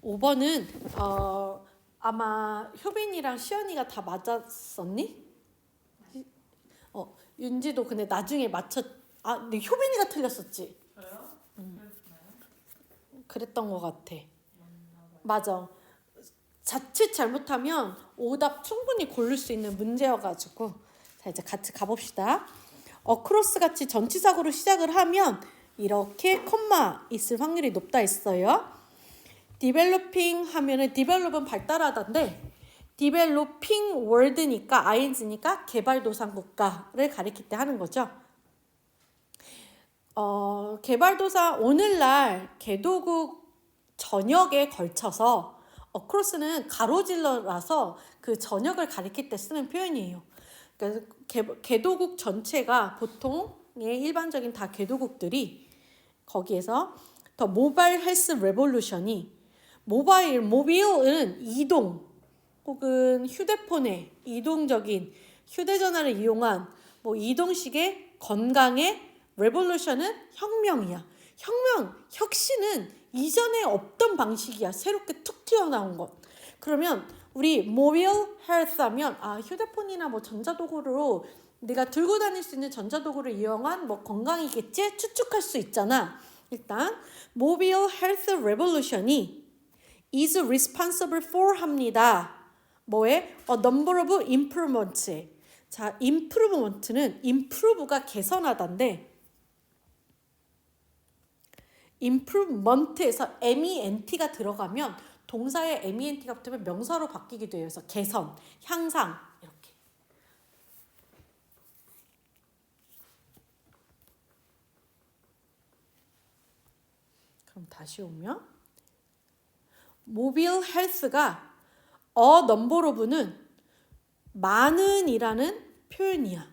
5번은 아마 효빈이랑 시연이가 다 맞았었니? 윤지도 근데 나중에 근데 효빈이가 틀렸었지. 저요? 그랬나요? 그랬던 것 같아. 맞아. 자칫 잘못하면 오답 충분히 고를 수 있는 문제여가지고. 자, 이제 같이 가봅시다. 어크로스 같이 전치사구로 시작을 하면 이렇게 콤마 있을 확률이 높다 했어요. 디벨로핑 하면은 디벨롭은 발달하다인데 디벨로핑 월드니까 ing니까 개발도상 국가를 가리킬 때 하는 거죠. 개발도상 오늘날 개도국 전역에 걸쳐서 어크로스는 가로질러라서 그 전역을 가리킬 때 쓰는 표현이에요. 그래서 개도국 전체가 보통의 일반적인 다 개도국들이 거기에서 더 모바일 헬스 레볼루션이 모빌은 이동 혹은 휴대폰의 이동적인 휴대전화를 이용한 이동식의 건강의 레볼루션은 혁명이야. 혁신은 이전에 없던 방식이야. 새롭게 툭 튀어나온 것. 그러면 우리 모빌 헬스 하면 휴대폰이나 전자도구로 내가 들고 다닐 수 있는 전자도구를 이용한 건강이겠지? 추측할 수 있잖아. 일단 모빌 헬스 레볼루션이 is responsible for 합니다. 뭐에? number of improvements에. 자, improvement는 improve가 개선하다인데 improvement에서 ment가 들어가면 동사에 ment가 붙으면 명사로 바뀌기도 해요. 그래서 개선, 향상 이렇게. 그럼 다시 오면 모빌 헬스가 넘버 오브는 많은이라는 표현이야.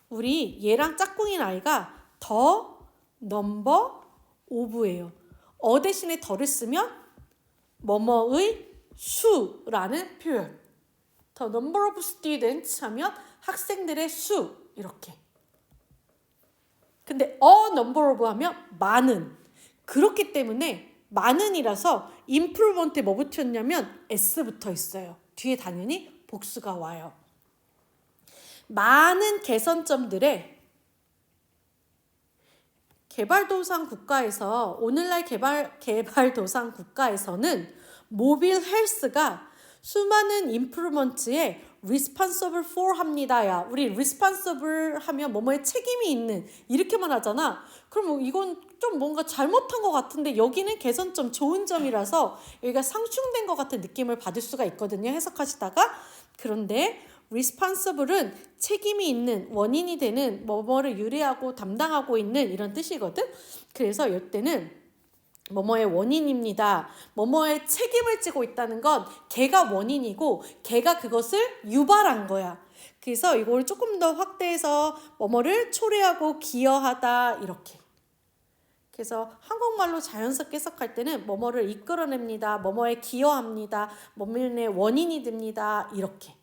우리 얘랑 짝꿍인 아이가 더 넘버 오브예요. 대신에 더를 쓰면 뭐뭐의 수라는 표현. 더 넘버 오브 스튜던트 하면 학생들의 수 이렇게. 근데 넘버 오브 하면 많은. 그렇기 때문에 많은이라서 improvement에 뭐 붙였냐면 s 붙어 있어요. 뒤에 당연히 복수가 와요. 많은 개선점들의 개발도상 국가에서 오늘날 개발도상 국가에서는 모빌 헬스가 수많은 improvement에 responsible for 합니다야. 우리 responsible 하면 뭐뭐에 책임이 있는 이렇게만 하잖아. 그럼 이건 좀 뭔가 잘못한 것 같은데 여기는 개선점 좋은 점이라서 여기가 상충된 것 같은 느낌을 받을 수가 있거든요. 해석하시다가. 그런데 responsible은 책임이 있는 원인이 되는 뭐뭐를 유리하고 담당하고 있는 이런 뜻이거든. 그래서 이때는 뭐뭐의 원인입니다. 뭐뭐의 책임을 지고 있다는 건 걔가 원인이고 걔가 그것을 유발한 거야. 그래서 이걸 조금 더 확대해서 뭐뭐를 초래하고 기여하다 이렇게. 그래서 한국말로 자연스럽게 해석할 때는 뭐뭐를 이끌어냅니다. 뭐뭐에 기여합니다. 뭐뭐의 원인이 됩니다. 이렇게.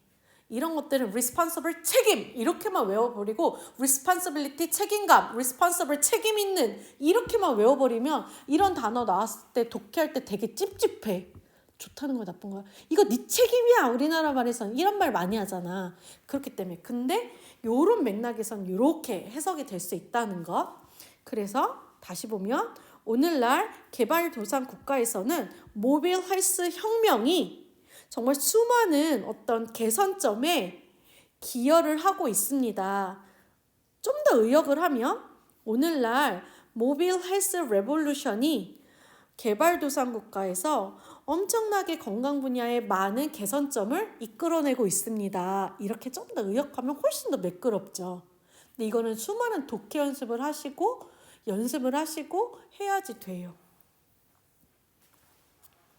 이런 것들은 responsible 책임 이렇게만 외워버리고 responsibility 책임감, responsible 책임 있는 이렇게만 외워버리면 이런 단어 나왔을 때 독해할 때 되게 찝찝해. 좋다는 거야 나쁜 거야? 이거 네 책임이야. 우리나라 말에서는 이런 말 많이 하잖아. 그렇기 때문에 근데 요런 맥락에선 이렇게 해석이 될 수 있다는 거. 그래서 다시 보면 오늘날 개발도상 국가에서는 모빌 헬스 혁명이 정말 수많은 어떤 개선점에 기여를 하고 있습니다. 좀 더 의역을 하면 오늘날 모빌 헬스 레볼루션이 개발도상 국가에서 엄청나게 건강 분야에 많은 개선점을 이끌어내고 있습니다. 이렇게 좀 더 의역하면 훨씬 더 매끄럽죠. 근데 이거는 수많은 독해 연습을 하시고 해야지 돼요.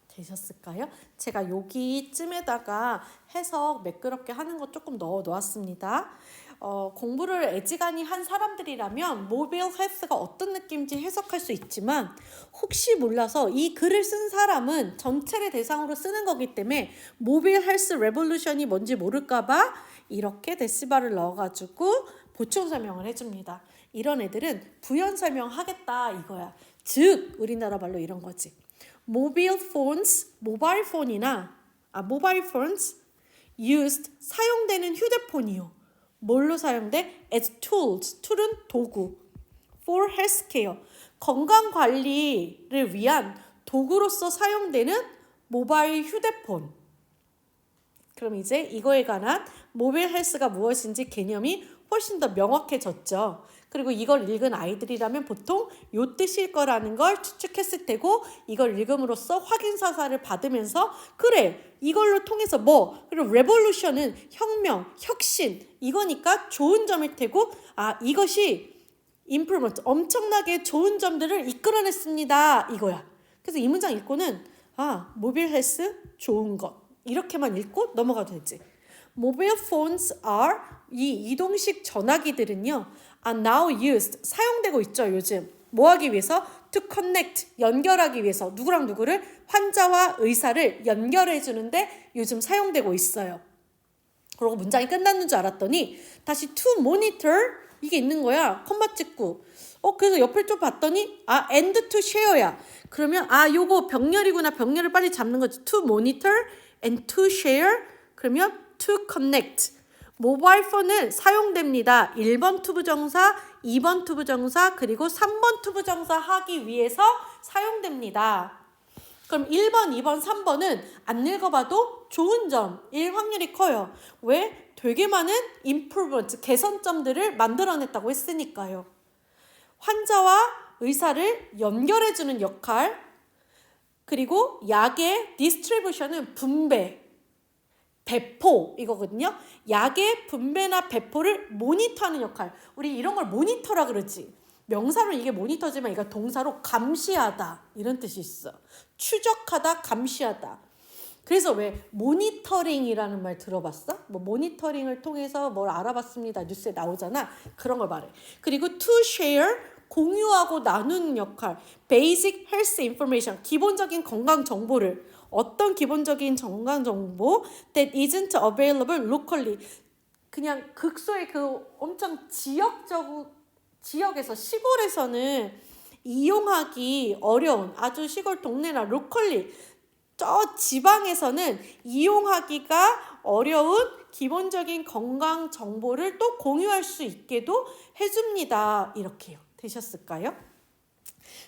되셨을까요? 제가 여기쯤에다가 해석 매끄럽게 하는 거 조금 넣어 놓았습니다. 공부를 애지간히 한 사람들이라면 모빌 헬스가 어떤 느낌인지 해석할 수 있지만 혹시 몰라서 이 글을 쓴 사람은 전체를 대상으로 쓰는 거기 때문에 모빌 헬스 레볼루션이 뭔지 모를까봐 이렇게 데시발을 넣어가지고 보충 설명을 해줍니다. 이런 애들은 부연 설명하겠다 이거야. 즉 우리나라 말로 이런 거지. mobile phones used 사용되는 휴대폰이요. 뭘로 사용돼? as tools. 툴은 도구. for healthcare. 건강 관리를 위한 도구로서 사용되는 모바일 휴대폰. 그럼 이제 이거에 관한 모바일 헬스가 무엇인지 개념이 훨씬 더 명확해졌죠. 그리고 이걸 읽은 아이들이라면 보통 요 뜻일 거라는 걸 추측했을 테고 이걸 읽음으로써 확인 사살을 받으면서 그래 이걸로 통해서 그리고 revolution은 혁명, 혁신 이거니까 좋은 점일 테고 이것이 improvement 엄청나게 좋은 점들을 이끌어냈습니다 이거야. 그래서 이 문장 읽고는 모바일 헬스 좋은 것 이렇게만 읽고 넘어가도 되지. Mobile phones are 이 이동식 전화기들은요 are now used 사용되고 있죠 요즘. 뭐 하기 위해서? To connect 연결하기 위해서 누구랑 누구를 환자와 의사를 연결해 주는데 요즘 사용되고 있어요. 그러고 문장이 끝났는 줄 알았더니 다시 to monitor 이게 있는 거야. 컴마 찍고. 그래서 옆을 좀 봤더니 and to share야. 그러면 요거 병렬이구나. 병렬을 빨리 잡는 거지. To monitor and to share. 그러면 to connect. 모바일 폰은 사용됩니다. 1번 투부정사, 2번 투부정사, 그리고 3번 투부정사 하기 위해서 사용됩니다. 그럼 1번, 2번, 3번은 안 읽어봐도 좋은 점일 확률이 커요. 왜? 되게 많은 improvement, 개선점들을 만들어냈다고 했으니까요. 환자와 의사를 연결해주는 역할, 그리고 약의 distribution은 분배, 배포 이거거든요. 약의 분배나 배포를 모니터하는 역할. 우리 이런 걸 모니터라 그러지. 명사로 이게 모니터지만 이거 동사로 감시하다 이런 뜻이 있어. 추적하다, 감시하다. 그래서 왜 모니터링이라는 말 들어봤어? 모니터링을 통해서 뭘 알아봤습니다. 뉴스에 나오잖아. 그런 걸 말해. 그리고 to share 공유하고 나누는 역할. basic health information 기본적인 건강 정보를 어떤 기본적인 건강 정보 that isn't available locally 그냥 극소의 엄청 지역에서 시골에서는 이용하기 어려운 아주 시골 동네나 locally 저 지방에서는 이용하기가 어려운 기본적인 건강 정보를 또 공유할 수 있게도 해줍니다. 이렇게요. 되셨을까요?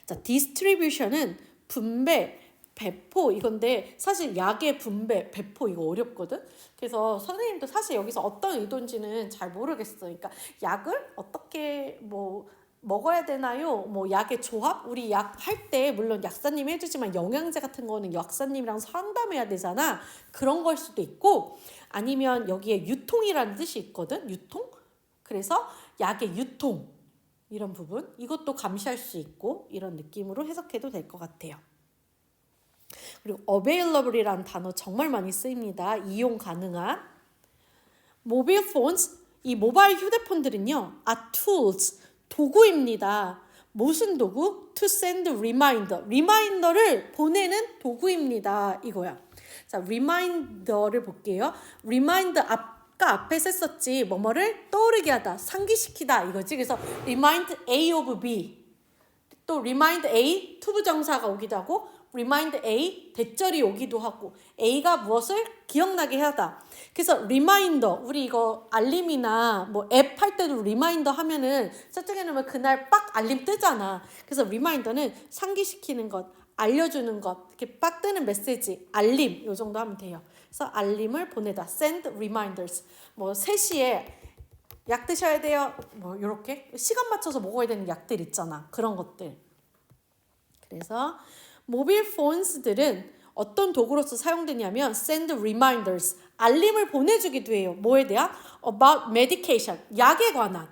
자, distribution은 분배, 배포 이건데 사실 약의 분배, 배포 이거 어렵거든. 그래서 선생님도 사실 여기서 어떤 의도인지는 잘 모르겠어. 그러니까 약을 어떻게 먹어야 되나요? 약의 조합? 우리 약 할 때 물론 약사님이 해주지만 영양제 같은 거는 약사님이랑 상담해야 되잖아. 그런 걸 수도 있고 아니면 여기에 유통이라는 뜻이 있거든. 유통? 그래서 약의 유통 이런 부분 이것도 감시할 수 있고 이런 느낌으로 해석해도 될 것 같아요. 그리고 available이라는 단어 정말 많이 쓰입니다. 이용 가능한. mobile phones 이 모바일 휴대폰들은요 are tools 도구입니다. 무슨 도구? To send reminder. 리마인더를 보내는 도구입니다. 이거야. 자, 리마인더를 볼게요. 리마인더 아까 앞에 썼었지. 뭐뭐를 떠오르게 하다, 상기시키다 이거지. 그래서 remind A of B. 또 remind A 투부정사가 오기도 하고 remind A 대절이 오기도 하고 A가 무엇을 기억나게 하다. 그래서 리마인더 우리 이거 알림이나 앱 할 때도 리마인더 하면은 설정해 놓으면 그날 빡 알림 뜨잖아. 그래서 리마인더는 상기시키는 것, 알려주는 것, 이렇게 빡 뜨는 메시지, 알림 요 정도 하면 돼요. 그래서 알림을 보내다. send reminders. 3시에 약 드셔야 돼요. 요렇게 시간 맞춰서 먹어야 되는 약들 있잖아. 그런 것들. 그래서 모빌 폰스들은 어떤 도구로서 사용되냐면 send reminders, 알림을 보내주기도 해요. 뭐에 대한? about medication, 약에 관한.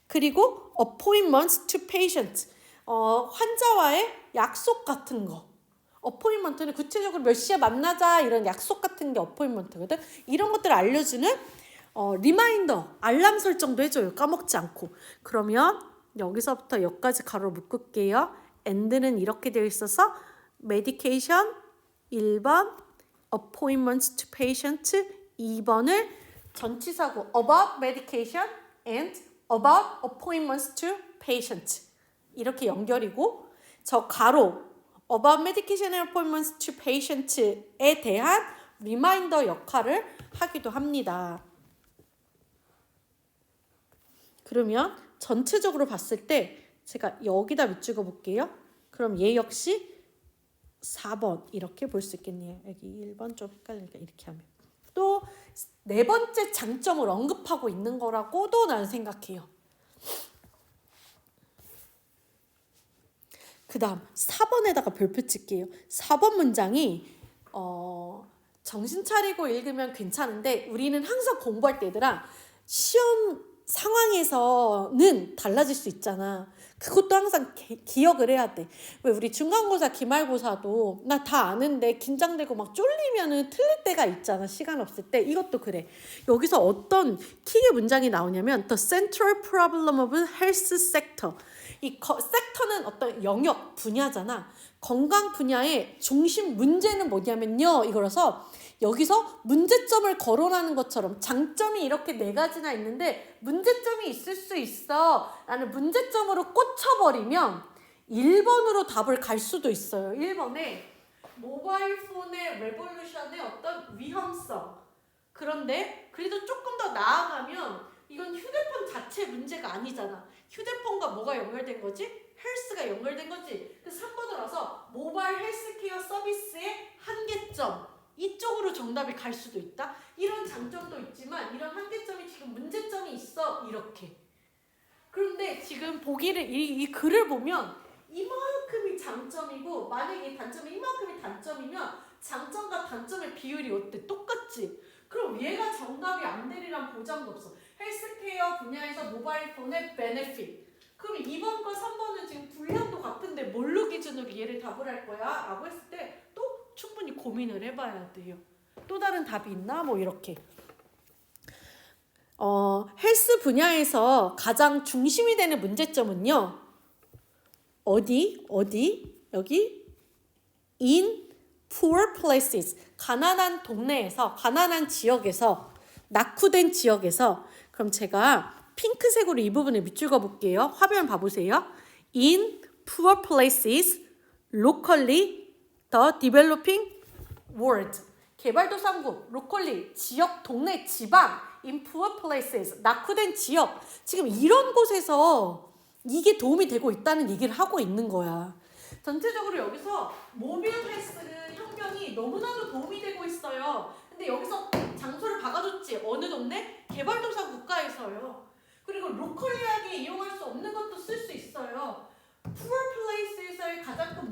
그리고 appointments to patient, 환자와의 약속 같은 거. appointment는 구체적으로 몇 시에 만나자 이런 약속 같은 게 appointment거든. 이런 것들을 알려주는 리마인더, 알람 설정도 해줘요. 까먹지 않고. 그러면 여기서부터 여기까지 가로 묶을게요. and는 이렇게 되어 있어서 medication 1번, appointments to patient 2번을 전치사고 about medication and about appointments to patient 이렇게 연결이고 저 가로 about medication and appointments to patients에 대한 리마인더 역할을 하기도 합니다. 그러면 전체적으로 봤을 때 제가 여기다 밑줄거 볼게요. 그럼 얘 역시 4번 이렇게 볼 수 있겠네요. 여기 1번 좀 헷갈리니까 이렇게 하면. 또 네 번째 장점을 언급하고 있는 거라고도 나는 생각해요. 그 다음 4번에다가 별표 칠게요. 4번 문장이 정신 차리고 읽으면 괜찮은데 우리는 항상 공부할 때 얘들아 시험 상황에서는 달라질 수 있잖아. 그것도 항상 기억을 해야 돼. 왜 우리 중간고사, 기말고사도 나 다 아는데 긴장되고 막 쫄리면은 틀릴 때가 있잖아. 시간 없을 때. 이것도 그래. 여기서 어떤 킥의 문장이 나오냐면 The central problem of health sector. 이 섹터는 어떤 영역, 분야잖아. 건강 분야의 중심 문제는 뭐냐면요. 이거라서 여기서 문제점을 거론하는 것처럼 장점이 이렇게 4가지나 있는데 문제점이 있을 수 있어 라는 문제점으로 꽂혀버리면 1번으로 답을 갈 수도 있어요. 1번에 모바일 폰의 레볼루션의 어떤 위험성. 그런데 그래도 조금 더 나아가면 이건 휴대폰 자체 문제가 아니잖아. 휴대폰과 뭐가 연결된 거지? 헬스가 연결된 거지. 그래서 3번으로 와서 모바일 헬스케어 서비스의 한계점. 이쪽으로 정답이 갈 수도 있다. 이런 장점도 있지만 이런 한계점이 지금 문제점이 있어. 이렇게. 그런데 지금 보기를 이 글을 보면 이만큼이 장점이고 만약에 단점이 이만큼이 단점이면 장점과 단점의 비율이 어때? 똑같지? 그럼 얘가 정답이 안 되리란 보장도 없어. 헬스케어 분야에서 모바일 폰의 베네핏. 그럼 2번과 3번은 지금 분량도 같은데 뭘로 기준으로 얘를 답을 할 거야? 라고 했을 때 또 충분히 고민을 해봐야 돼요. 또 다른 답이 있나? 뭐 이렇게. 헬스 분야에서 가장 중심이 되는 문제점은요. 어디? 여기 in poor places. 가난한 동네에서, 가난한 지역에서, 낙후된 지역에서. 그럼 제가 핑크색으로 이 부분을 밑줄 그어볼게요. 화면 봐보세요. In poor places, locally, the developing world. 개발도상국, locally, 지역, 동네, 지방, in poor places, 낙후된 지역. 지금 이런 곳에서 이게 도움이 되고 있다는 얘기를 하고 있는 거야. 전체적으로 여기서 모빌 헬스 혁명이 너무나도 도움이 되고 있어요. 근데 여기서 장소를 박아줬지. 어느 동네? 개발도상 국가에서요. 그리고 로컬리하게 이용할 수 없는 것도 쓸 수 있어요. Poor Places에서의 가장 큰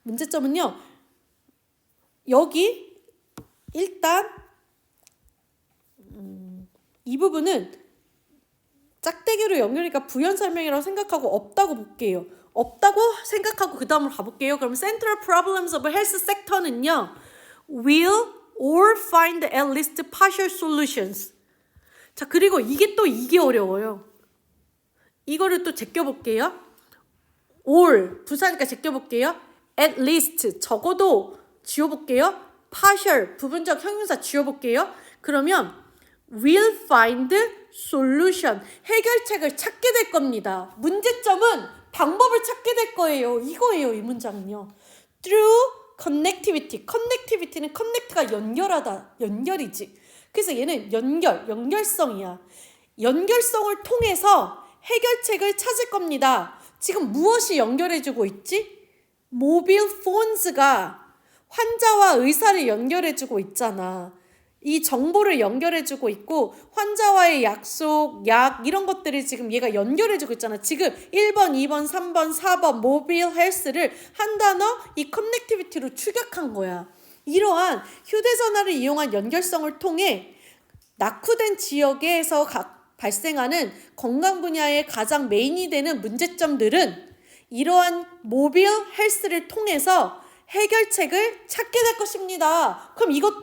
문제점은요. 여기 일단 이 부분은 짝대기로 연결이니까 부연 설명이라고 생각하고 없다고 볼게요. 없다고 생각하고 그 다음으로 가볼게요. 그럼 Central Problems of Health Sector는요. Will or find at least partial solutions. 자, 그리고 이게 어려워요. 이거를 또 제껴볼게요. or, 부사니까 제껴볼게요. at least, 적어도 지워볼게요. partial, 부분적 형용사 지워볼게요. 그러면 will find solution, 해결책을 찾게 될 겁니다. 문제점은 방법을 찾게 될 거예요. 이거예요, 이 문장은요. through connectivity. connectivity는 connect가 연결하다, 연결이지. 그래서 얘는 연결성이야. 연결성을 통해서 해결책을 찾을 겁니다. 지금 무엇이 연결해주고 있지? 모빌 폰즈가 환자와 의사를 연결해주고 있잖아. 이 정보를 연결해주고 있고 환자와의 약속, 약 이런 것들을 지금 얘가 연결해주고 있잖아. 지금 1번, 2번, 3번, 4번 모빌 헬스를 한 단어 이 커넥티비티로 축약한 거야. 이러한 휴대전화를 이용한 연결성을 통해 낙후된 지역에서 발생하는 건강 분야의 가장 메인이 되는 문제점들은 이러한 모빌 헬스를 통해서 해결책을 찾게 될 것입니다. 그럼 이것도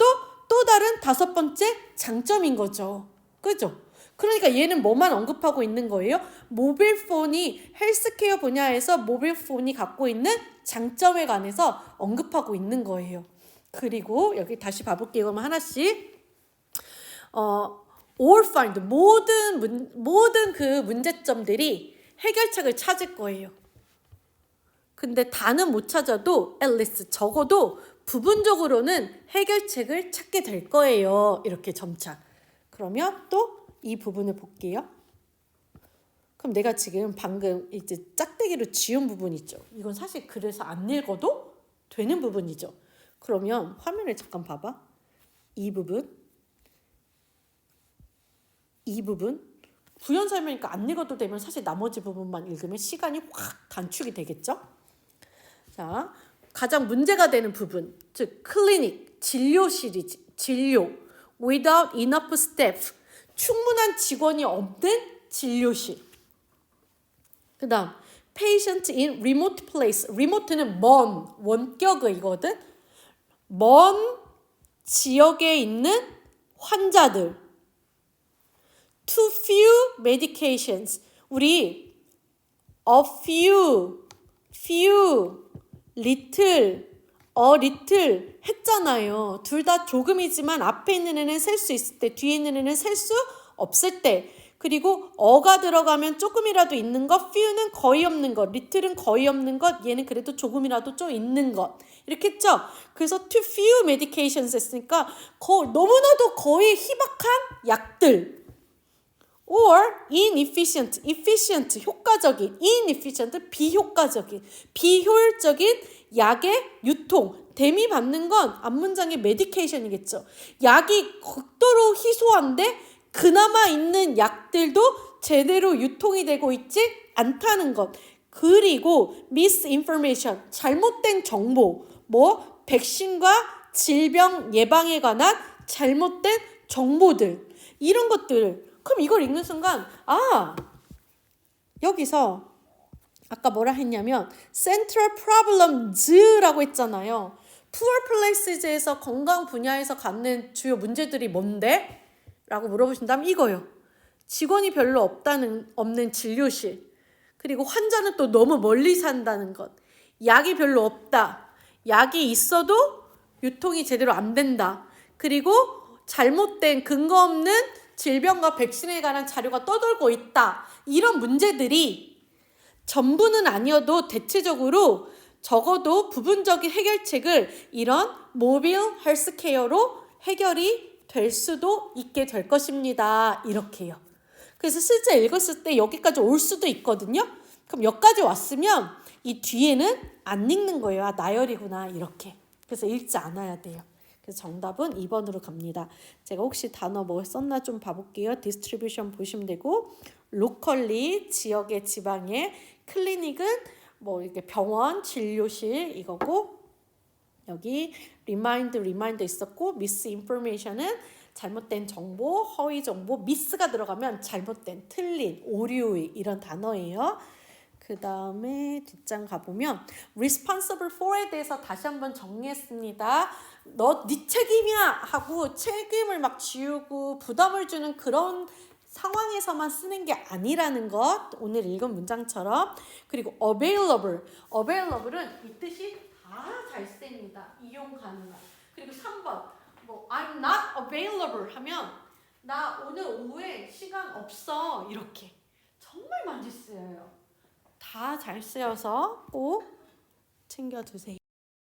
또 다른 5번째 장점인 거죠. 그죠? 그러니까 얘는 뭐만 언급하고 있는 거예요? 모빌폰이 헬스케어 분야에서 모빌폰이 갖고 있는 장점에 관해서 언급하고 있는 거예요. 그리고 여기 다시 봐볼게요. 그러면 하나씩 or find 모든 그 문제점들이 해결책을 찾을 거예요. 근데 다는 못 찾아도 at least 적어도 부분적으로는 해결책을 찾게 될 거예요. 이렇게 점차. 그러면 또 이 부분을 볼게요. 그럼 내가 지금 방금 이제 짝대기로 지운 부분 있죠. 이건 사실 그래서 안 읽어도 되는 부분이죠. 그러면 화면을 잠깐 봐봐. 이 부분, 이 부분. 부연 설명이니까 안 읽어도 되면 사실 나머지 부분만 읽으면 시간이 확 단축이 되겠죠. 자, 가장 문제가 되는 부분, 즉 클리닉, 진료실이지, 진료. Without enough staff, 충분한 직원이 없는 진료실. 그 다음 patient in remote place. remote는 먼, 원격의거든. 먼 지역에 있는 환자들. too few medications. 우리 a few, little, little 했잖아요. 둘 다 조금이지만 앞에 있는 애는 셀 수 있을 때, 뒤에 있는 애는 셀 수 없을 때. 그리고 어가 들어가면 조금이라도 있는 것, few는 거의 없는 것, little은 거의 없는 것, 얘는 그래도 조금이라도 좀 있는 것. 이렇게 했죠? 그래서 too few medications 했으니까 너무나도 거의 희박한 약들. or inefficient, efficient, 효과적인, inefficient, 비효과적인, 비효율적인 약의 유통. 대미 받는 건 앞문장의 medication이겠죠. 약이 극도로 희소한데 그나마 있는 약들도 제대로 유통이 되고 있지 않다는 것. 그리고 misinformation, 잘못된 정보. 뭐 백신과 질병 예방에 관한 잘못된 정보들. 이런 것들. 그럼 이걸 읽는 순간 여기서 아까 뭐라 했냐면 central problems라고 했잖아요. poor places에서 건강 분야에서 갖는 주요 문제들이 뭔데? 라고 물어보신다면 이거요. 직원이 별로 없는 진료실. 그리고 환자는 또 너무 멀리 산다는 것. 약이 별로 없다. 약이 있어도 유통이 제대로 안 된다. 그리고 잘못된 근거 없는 질병과 백신에 관한 자료가 떠돌고 있다. 이런 문제들이 전부는 아니어도 대체적으로 적어도 부분적인 해결책을 이런 모빌 헬스케어로 해결이 될 수도 있게 될 것입니다. 이렇게요. 그래서 실제 읽었을 때 여기까지 올 수도 있거든요. 그럼 여기까지 왔으면 이 뒤에는 안 읽는 거예요. 나열이구나 이렇게. 그래서 읽지 않아야 돼요. 그래서 정답은 2번으로 갑니다. 제가 혹시 단어 뭐 썼나 좀 봐볼게요. distribution 보시면 되고 locally, 지역의 지방의, 클리닉은 뭐 이렇게 병원, 진료실 이거고 여기 remind 있었고 misinformation은 잘못된 정보, 허위 정보, miss가 들어가면 잘못된, 틀린, 오류의 이런 단어예요. 그 다음에 뒷장 가보면 responsible for에 대해서 다시 한번 정리했습니다. 네 책임이야 하고 책임을 막 지우고 부담을 주는 그런 상황에서만 쓰는 게 아니라는 것. 오늘 읽은 문장처럼. 그리고 available은 이 뜻이 다 잘 쓰입니다. 이용 가능한. 그리고 3번 뭐 I'm not available 하면 나 오늘 오후에 시간 없어 이렇게 정말 많이 쓰여요. 다 잘 쓰여서 꼭 챙겨두세요.